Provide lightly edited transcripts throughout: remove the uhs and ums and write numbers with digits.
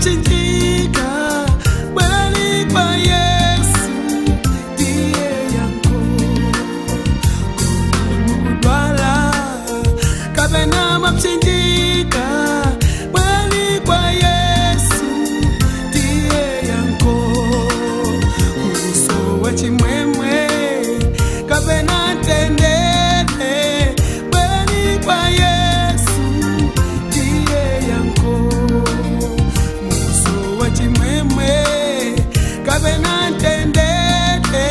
mapchinjika bwelani kwa Yesu ndiye yanko kudwala kapena mapchinjika bwelani kwa Yesu ndiye yanko uso wachimwemwe kapena tendele bwelani kwa Yesu ndiye yanko uso wachimwemwe kapena tendele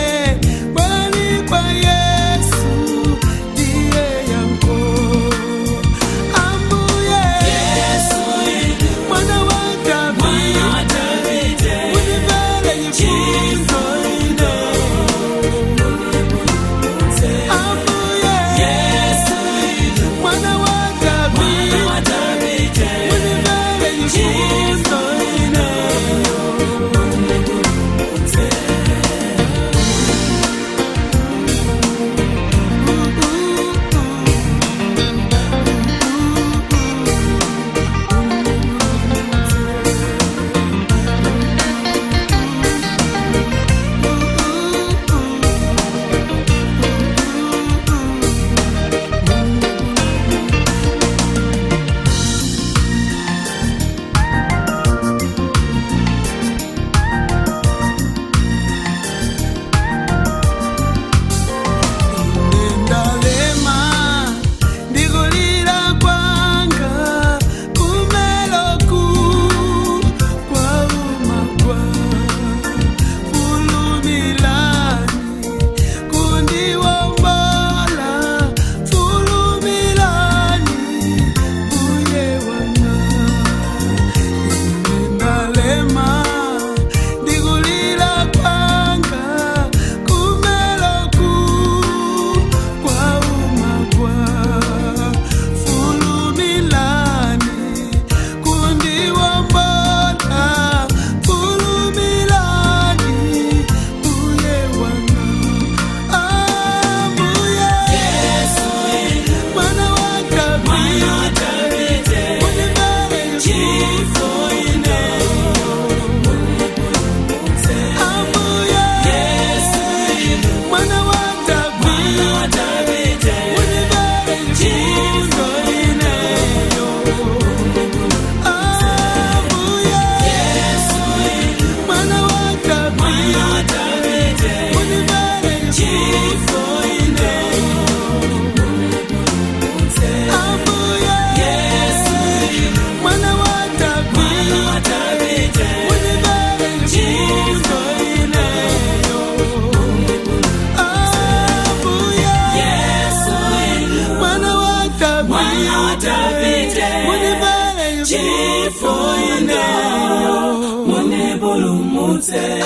bwelani kwa Yesu ndiye yanko ambuye Yesu mwana wa Davide univele yifundo ambuye Yesu mwana wa Davide univele yifundo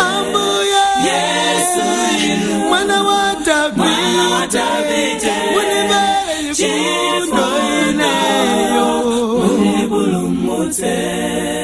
ambuye Yesu mwana wa Davide univele yifundo ineyo unibulumutse.